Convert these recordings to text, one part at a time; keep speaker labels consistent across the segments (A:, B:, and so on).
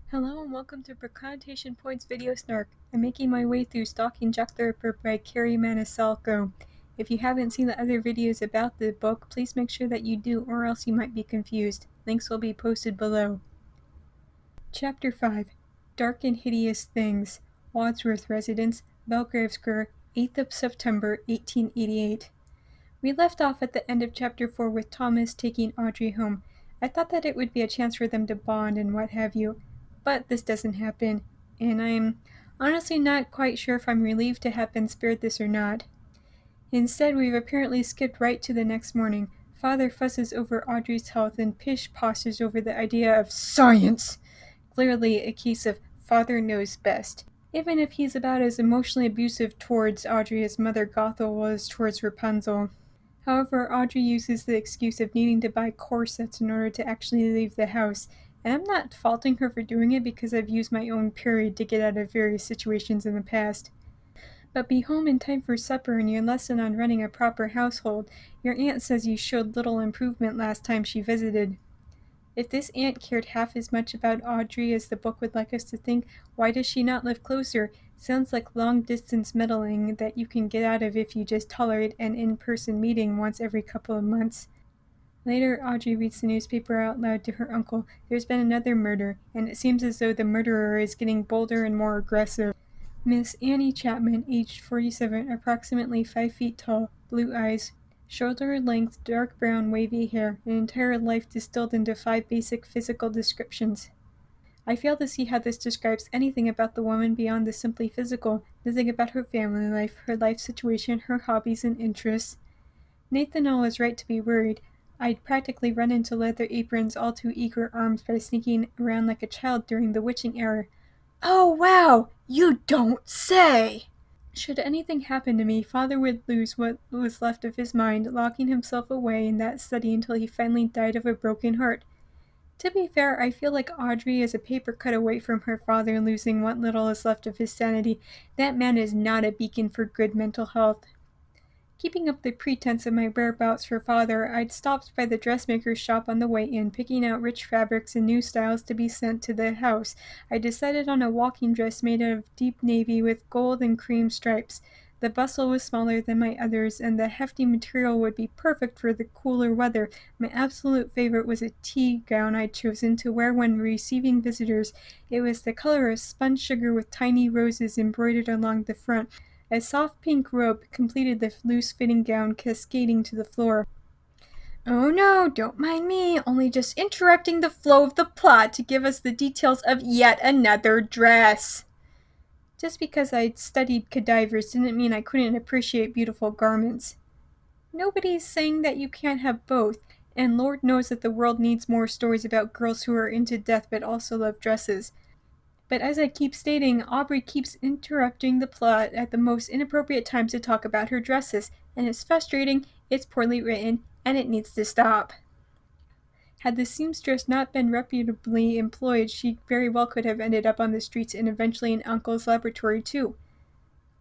A: Hello and welcome to Connotation Points Video Snark. I'm making my way through Stalking Jack the Ripper by Kerri Maniscalco. If you haven't seen the other videos about the book, please make sure that you do, or else you might be confused. Links will be posted below. Chapter 5. Dark and Hideous Things. Wadsworth Residence, Belgrave Square, 8th of September, 1888. We left off at the end of Chapter 4 with Thomas taking Audrey home. I thought that it would be a chance for them to bond and what have you, but this doesn't happen, and I'm honestly not quite sure if I'm relieved to have been spared this or not. Instead, we've apparently skipped right to the next morning. Father fusses over Audrey's health and pish-poshes over the idea of science. Clearly a case of father knows best, even if he's about as emotionally abusive towards Audrey as Mother Gothel was towards Rapunzel. However, Audrey uses the excuse of needing to buy corsets in order to actually leave the house, and I'm not faulting her for doing it because I've used my own period to get out of various situations in the past. But be home in time for supper and your lesson on running a proper household. Your aunt says you showed little improvement last time she visited. If this aunt cared half as much about Audrey as the book would like us to think, why does she not live closer? Sounds like long-distance meddling that you can get out of if you just tolerate an in-person meeting once every couple of months. Later, Audrey reads the newspaper out loud to her uncle. There's been another murder, and it seems as though the murderer is getting bolder and more aggressive. Miss Annie Chapman, aged 47, approximately 5 feet tall, blue eyes, shoulder-length, dark brown, wavy hair, an entire life distilled into 5 basic physical descriptions. I fail to see how this describes anything about the woman beyond the simply physical, nothing about her family life, her life situation, her hobbies and interests. Nathaniel was right to be worried. I'd practically run into Leather Apron's all too eager arms by sneaking around like a child during the witching hour. "Oh, wow! You don't say!" Should anything happen to me, Father would lose what was left of his mind, locking himself away in that study until he finally died of a broken heart. To be fair, I feel like Audrey is a paper cut away from her father losing what little is left of his sanity. That man is not a beacon for good mental health. Keeping up the pretense of my whereabouts for Father, I'd stopped by the dressmaker's shop on the way in, picking out rich fabrics and new styles to be sent to the house. I decided on a walking dress made out of deep navy with gold and cream stripes. The bustle was smaller than my others, and the hefty material would be perfect for the cooler weather. My absolute favorite was a tea gown I'd chosen to wear when receiving visitors. It was the color of spun sugar with tiny roses embroidered along the front. A soft pink robe completed the loose-fitting gown, cascading to the floor. "Oh no, don't mind me, only just interrupting the flow of the plot to give us the details of yet another dress." Just because I'd studied cadavers didn't mean I couldn't appreciate beautiful garments. Nobody's saying that you can't have both, and Lord knows that the world needs more stories about girls who are into death but also love dresses. But as I keep stating, Aubrey keeps interrupting the plot at the most inappropriate times to talk about her dresses, and it's frustrating, it's poorly written, and it needs to stop. Had the seamstress not been reputably employed, she very well could have ended up on the streets and eventually in Uncle's laboratory too.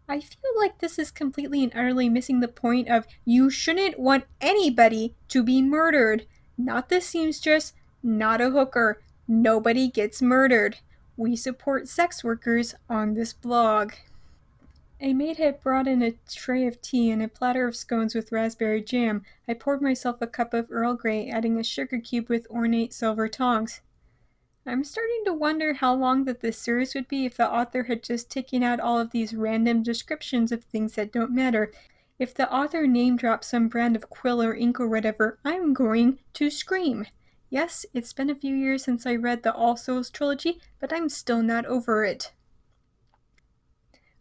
A: I feel like this is completely and utterly missing the point of you shouldn't want anybody to be murdered. Not the seamstress, not a hooker. Nobody gets murdered. We support sex workers on this blog. A maid had brought in a tray of tea and a platter of scones with raspberry jam. I poured myself a cup of Earl Grey, adding a sugar cube with ornate silver tongs. I'm starting to wonder how long that this series would be if the author had just taken out all of these random descriptions of things that don't matter. If the author name-dropped some brand of quill or ink or whatever, I'm going to scream. Yes, it's been a few years since I read the All Souls trilogy, but I'm still not over it.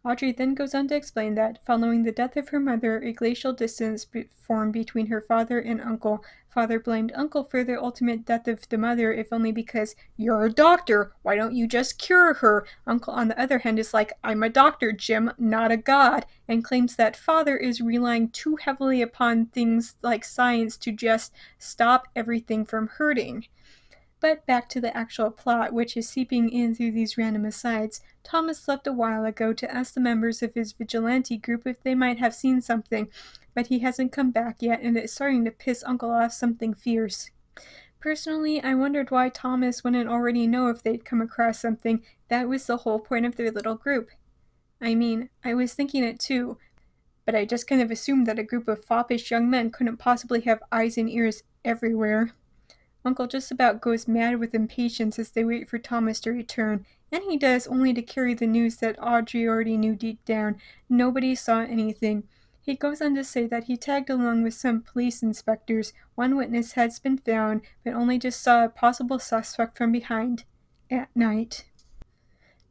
A: Audrey then goes on to explain that, following the death of her mother, a glacial distance formed between her father and uncle. Father blamed uncle for the ultimate death of the mother, if only because, "You're a doctor, why don't you just cure her?" Uncle, on the other hand, is like, "I'm a doctor, Jim, not a god," and claims that father is relying too heavily upon things like science to just stop everything from hurting. But back to the actual plot, which is seeping in through these random asides. Thomas left a while ago to ask the members of his vigilante group if they might have seen something, but he hasn't come back yet, and it's starting to piss Uncle off something fierce. Personally, I wondered why Thomas wouldn't already know if they'd come across something. That was the whole point of their little group. I mean, I was thinking it too, but I just kind of assumed that a group of foppish young men couldn't possibly have eyes and ears everywhere. Uncle just about goes mad with impatience as they wait for Thomas to return, and he does only to carry the news that Audrey already knew deep down. Nobody saw anything. He goes on to say that he tagged along with some police inspectors. One witness has been found, but only just saw a possible suspect from behind. At night.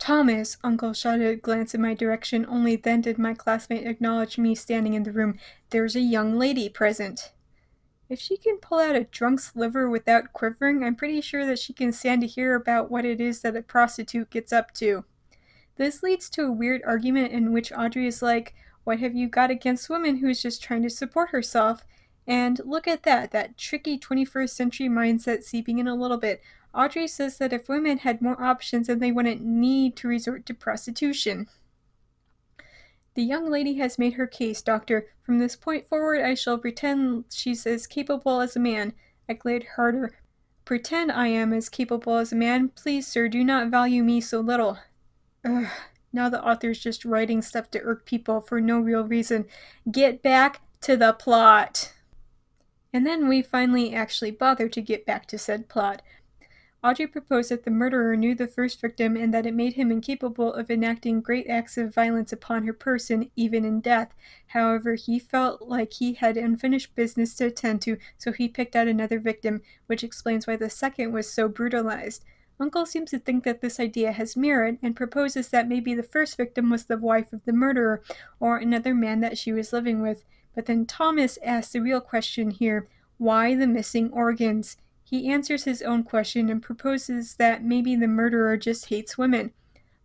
A: Thomas, Uncle shouted a glance in my direction. Only then did my classmate acknowledge me standing in the room. There's a young lady present. If she can pull out a drunk's liver without quivering, I'm pretty sure that she can stand to hear about what it is that a prostitute gets up to. This leads to a weird argument in which Audrey is like, what have you got against women who is just trying to support herself? And look at that tricky 21st century mindset seeping in a little bit. Audrey says that if women had more options, then they wouldn't need to resort to prostitution. The young lady has made her case, Doctor. From this point forward, I shall pretend she's as capable as a man. I glared harder. Pretend I am as capable as a man? Please, sir, do not value me so little. Ugh. Now the author's just writing stuff to irk people for no real reason. Get back to the plot. And then we finally actually bother to get back to said plot. Audrey proposed that the murderer knew the first victim and that it made him incapable of enacting great acts of violence upon her person, even in death. However, he felt like he had unfinished business to attend to, so he picked out another victim, which explains why the second was so brutalized. Uncle seems to think that this idea has merit and proposes that maybe the first victim was the wife of the murderer, or another man that she was living with. But then Thomas asks the real question here: why the missing organs? He answers his own question and proposes that maybe the murderer just hates women.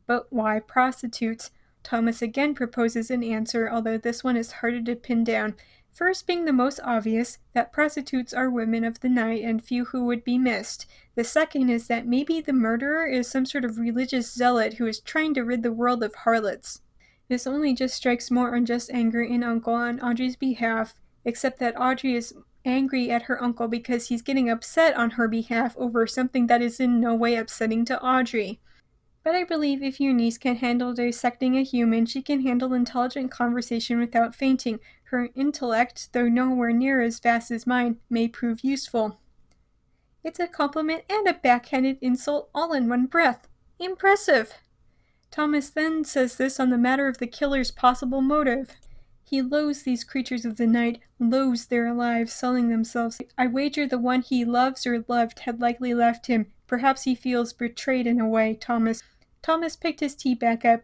A: But why prostitutes? Thomas again proposes an answer, although this one is harder to pin down. First being the most obvious, that prostitutes are women of the night and few who would be missed. The second is that maybe the murderer is some sort of religious zealot who is trying to rid the world of harlots. This only just strikes more unjust anger in Uncle on Audrey's behalf, except that Audrey is angry at her uncle because he's getting upset on her behalf over something that is in no way upsetting to Audrey. But I believe if your niece can handle dissecting a human, she can handle intelligent conversation without fainting. Her intellect, though nowhere near as vast as mine, may prove useful. It's a compliment and a backhanded insult all in one breath. Impressive! Thomas then says this on the matter of the killer's possible motive. He loathes these creatures of the night, loathes their lives, selling themselves. I wager the one he loves or loved had likely left him. Perhaps he feels betrayed in a way, Thomas. Thomas picked his tea back up,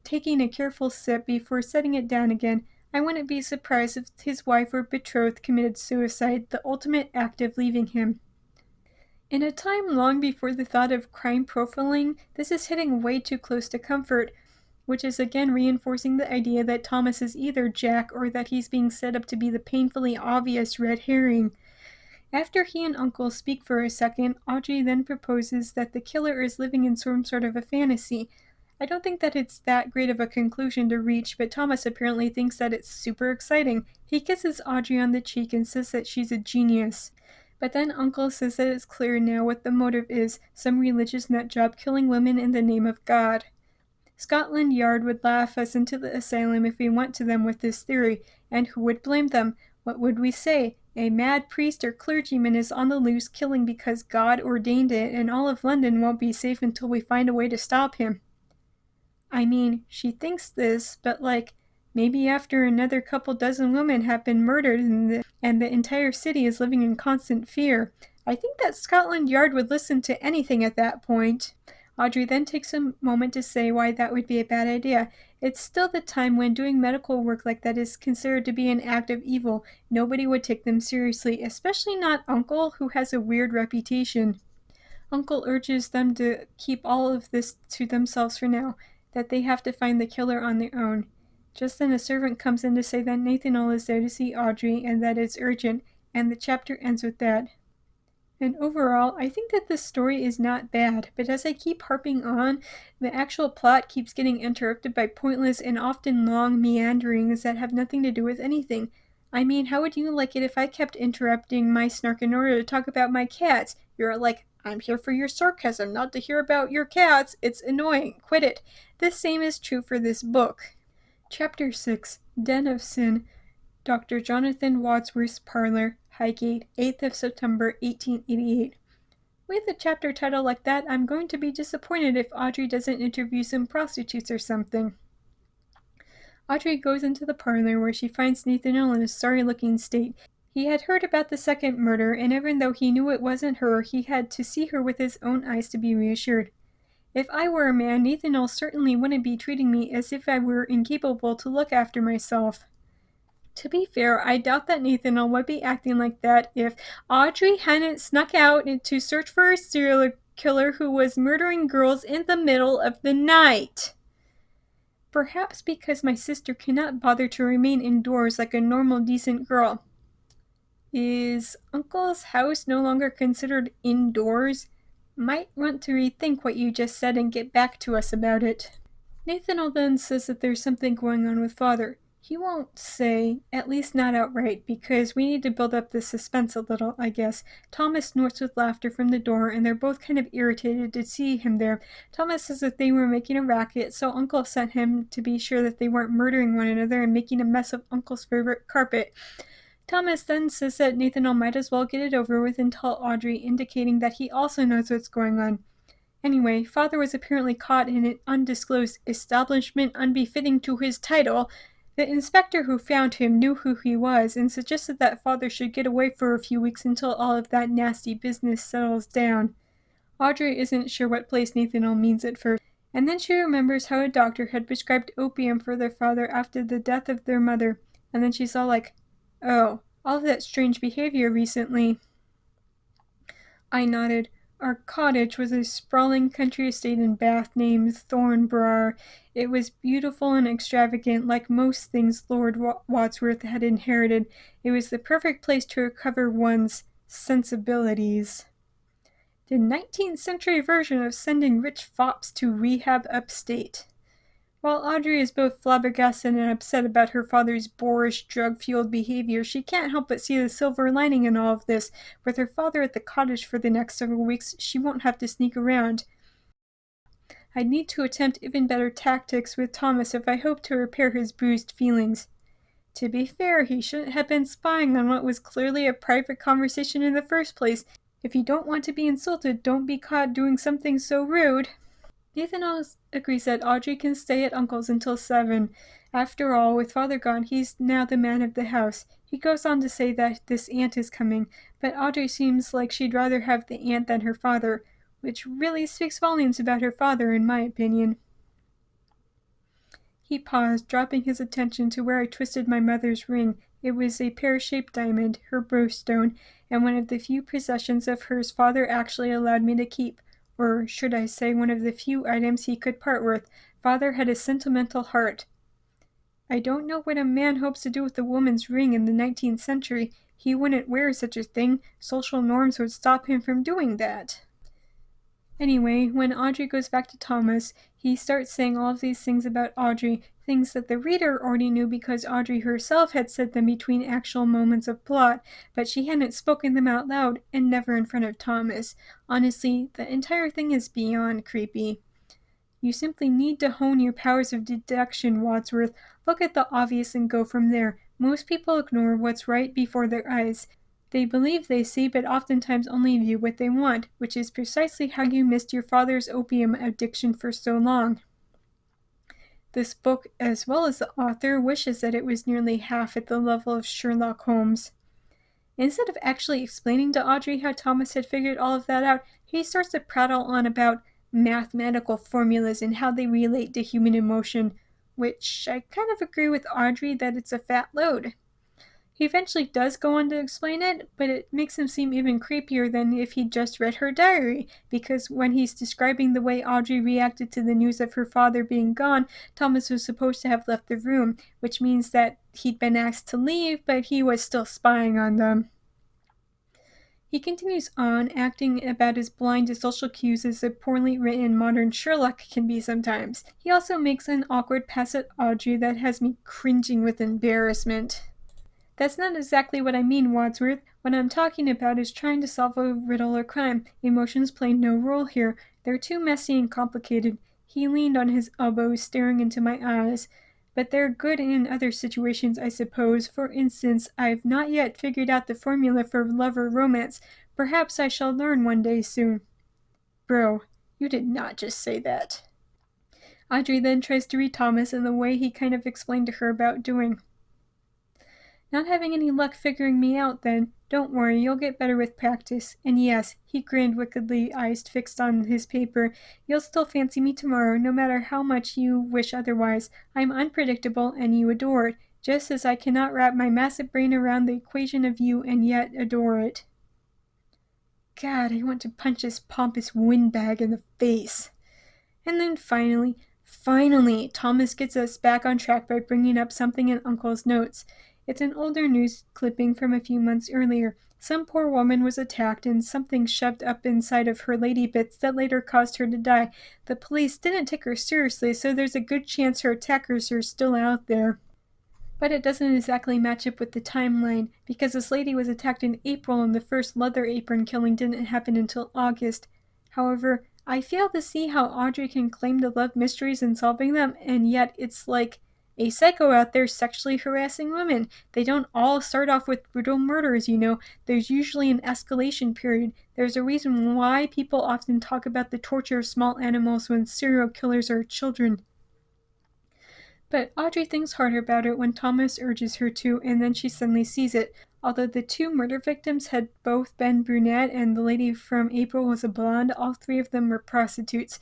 A: taking a careful sip before setting it down again. I wouldn't be surprised if his wife or betrothed committed suicide, the ultimate act of leaving him. In a time long before the thought of crime profiling, this is hitting way too close to comfort, which is again reinforcing the idea that Thomas is either Jack or that he's being set up to be the painfully obvious red herring. After he and Uncle speak for a second, Audrey then proposes that the killer is living in some sort of a fantasy. I don't think that it's that great of a conclusion to reach, but Thomas apparently thinks that it's super exciting. He kisses Audrey on the cheek and says that she's a genius. But then Uncle says that it's clear now what the motive is: some religious nutjob killing women in the name of God. Scotland Yard would laugh us into the asylum if we went to them with this theory, and who would blame them? What would we say? A mad priest or clergyman is on the loose killing because God ordained it, and all of London won't be safe until we find a way to stop him. I mean, she thinks this, but maybe after another couple dozen women have been murdered and the entire city is living in constant fear, I think that Scotland Yard would listen to anything at that point. Audrey then takes a moment to say why that would be a bad idea. It's still the time when doing medical work like that is considered to be an act of evil. Nobody would take them seriously, especially not Uncle, who has a weird reputation. Uncle urges them to keep all of this to themselves for now, that they have to find the killer on their own. Just then a servant comes in to say that Nathaniel is there to see Audrey and that it's urgent, and the chapter ends with that. And overall, I think that this story is not bad, but as I keep harping on, the actual plot keeps getting interrupted by pointless and often long meanderings that have nothing to do with anything. I mean, how would you like it if I kept interrupting my Snark in order to talk about my cats? You're like, I'm here for your sarcasm, not to hear about your cats. It's annoying. Quit it. The same is true for this book. Chapter 6, Den of Sin, Dr. Jonathan Wadsworth's Parlor, Highgate, 8th of September, 1888. With a chapter title like that, I'm going to be disappointed if Audrey doesn't interview some prostitutes or something. Audrey goes into the parlor where she finds Nathaniel in a sorry-looking state. He had heard about the second murder, and even though he knew it wasn't her, he had to see her with his own eyes to be reassured. If I were a man, Nathaniel certainly wouldn't be treating me as if I were incapable to look after myself. To be fair, I doubt that Nathaniel would be acting like that if Audrey hadn't snuck out to search for a serial killer who was murdering girls in the middle of the night. Perhaps because my sister cannot bother to remain indoors like a normal, decent girl. Is Uncle's house no longer considered indoors? Might want to rethink what you just said and get back to us about it. Nathaniel then says that there's something going on with Father. He won't say, at least not outright, because we need to build up the suspense a little, I guess. Thomas snorts with laughter from the door, and they're both kind of irritated to see him there. Thomas says that they were making a racket, so Uncle sent him to be sure that they weren't murdering one another and making a mess of Uncle's favorite carpet. Thomas then says that Nathaniel might as well get it over with and tell Audrey, indicating that he also knows what's going on. Anyway, Father was apparently caught in an undisclosed establishment unbefitting to his title. The inspector who found him knew who he was and suggested that Father should get away for a few weeks until all of that nasty business settles down. Audrey isn't sure what place Nathaniel means at first, and then she remembers how a doctor had prescribed opium for their father after the death of their mother, and then she's all like, oh, all of that strange behavior recently. I nodded. Our cottage was a sprawling country estate in Bath named Thornborough. It was beautiful and extravagant, like most things Lord Wadsworth had inherited. It was the perfect place to recover one's sensibilities. The 19th century version of sending rich fops to rehab upstate. While Audrey is both flabbergasted and upset about her father's boorish, drug-fueled behavior, she can't help but see the silver lining in all of this. With her father at the cottage for the next several weeks, she won't have to sneak around. I'd need to attempt even better tactics with Thomas if I hope to repair his bruised feelings. To be fair, he shouldn't have been spying on what was clearly a private conversation in the first place. If you don't want to be insulted, don't be caught doing something so rude. Nathaniel agrees that Audrey can stay at Uncle's until 7. After all, with Father gone, he's now the man of the house. He goes on to say that this aunt is coming, but Audrey seems like she'd rather have the aunt than her father, which really speaks volumes about her father, in my opinion. He paused, dropping his attention to where I twisted my mother's ring. It was a pear-shaped diamond, her birthstone, and one of the few possessions of hers Father actually allowed me to keep. Or should I say one of the few items he could part with. Father had a sentimental heart. I don't know what a man hopes to do with a woman's ring in the 19th century. He wouldn't wear such a thing. Social norms would stop him from doing that. Anyway, when Audrey goes back to Thomas, he starts saying all of these things about Audrey, things that the reader already knew because Audrey herself had said them between actual moments of plot, but she hadn't spoken them out loud, and never in front of Thomas. Honestly, the entire thing is beyond creepy. You simply need to hone your powers of deduction, Wadsworth. Look at the obvious and go from there. Most people ignore what's right before their eyes. They believe they see, but oftentimes only view what they want, which is precisely how you missed your father's opium addiction for so long. This book, as well as the author, wishes that it was nearly half at the level of Sherlock Holmes. Instead of actually explaining to Audrey how Thomas had figured all of that out, he starts to prattle on about mathematical formulas and how they relate to human emotion, which I kind of agree with Audrey that it's a fat load. He eventually does go on to explain it, but it makes him seem even creepier than if he'd just read her diary, because when he's describing the way Audrey reacted to the news of her father being gone, Thomas was supposed to have left the room, which means that he'd been asked to leave, but he was still spying on them. He continues on, acting about as blind to social cues as a poorly written modern Sherlock can be sometimes. He also makes an awkward pass at Audrey that has me cringing with embarrassment. That's not exactly what I mean, Wadsworth. What I'm talking about is trying to solve a riddle or crime. Emotions play no role here. They're too messy and complicated. He leaned on his elbow, staring into my eyes. But they're good in other situations, I suppose. For instance, I've not yet figured out the formula for love or romance. Perhaps I shall learn one day soon. Bro, you did not just say that. Audrey then tries to read Thomas in the way he kind of explained to her about doing. Not having any luck figuring me out, then. Don't worry, you'll get better with practice. And yes, he grinned wickedly, eyes fixed on his paper, you'll still fancy me tomorrow, no matter how much you wish otherwise. I'm unpredictable, and you adore it, just as I cannot wrap my massive brain around the equation of you and yet adore it. God, I want to punch this pompous windbag in the face. And then finally, Thomas gets us back on track by bringing up something in Uncle's notes. It's an older news clipping from a few months earlier. Some poor woman was attacked and something shoved up inside of her lady bits that later caused her to die. The police didn't take her seriously, so there's a good chance her attackers are still out there. But it doesn't exactly match up with the timeline, because this lady was attacked in April and the first leather apron killing didn't happen until August. However, I fail to see how Audrey can claim to love mysteries and solving them, and yet it's like a psycho out there sexually harassing women. They don't all start off with brutal murders, you know. There's usually an escalation period. There's a reason why people often talk about the torture of small animals when serial killers are children. But Audrey thinks harder about it when Thomas urges her to, and then she suddenly sees it. Although the two murder victims had both been brunette and the lady from April was a blonde, all three of them were prostitutes,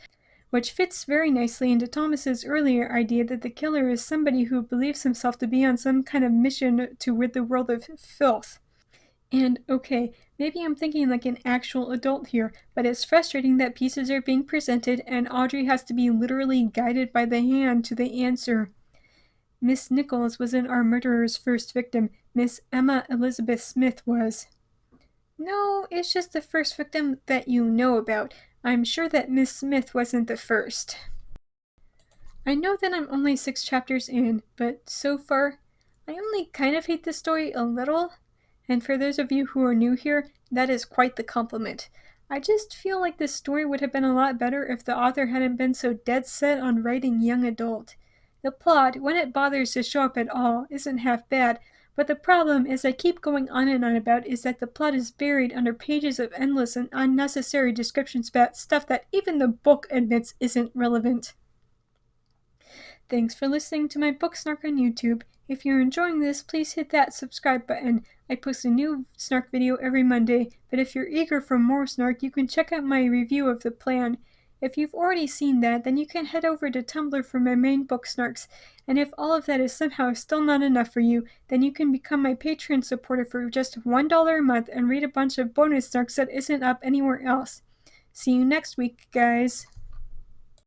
A: which fits very nicely into Thomas's earlier idea that the killer is somebody who believes himself to be on some kind of mission to rid the world of filth. And, okay, maybe I'm thinking like an actual adult here, but it's frustrating that pieces are being presented and Audrey has to be literally guided by the hand to the answer. Miss Nichols wasn't our murderer's first victim. Miss Emma Elizabeth Smith was. No, it's just the first victim that you know about. I'm sure that Miss Smith wasn't the first. I know that I'm only 6 chapters in, but so far, I only kind of hate the story a little. And for those of you who are new here, that is quite the compliment. I just feel like this story would have been a lot better if the author hadn't been so dead set on writing young adult. The plot, when it bothers to show up at all, isn't half bad, but the problem, as I keep going on and on about, is that the plot is buried under pages of endless and unnecessary descriptions about stuff that even the book admits isn't relevant. Thanks for listening to my book Snark on YouTube. If you're enjoying this, please hit that subscribe button. I post a new Snark video every Monday, but if you're eager for more Snark, you can check out my review of the plan. If you've already seen that, then you can head over to Tumblr for my main book Snarks, and if all of that is somehow still not enough for you, then you can become my Patreon supporter for just $1 a month and read a bunch of bonus Snarks that isn't up anywhere else. See you next week, guys.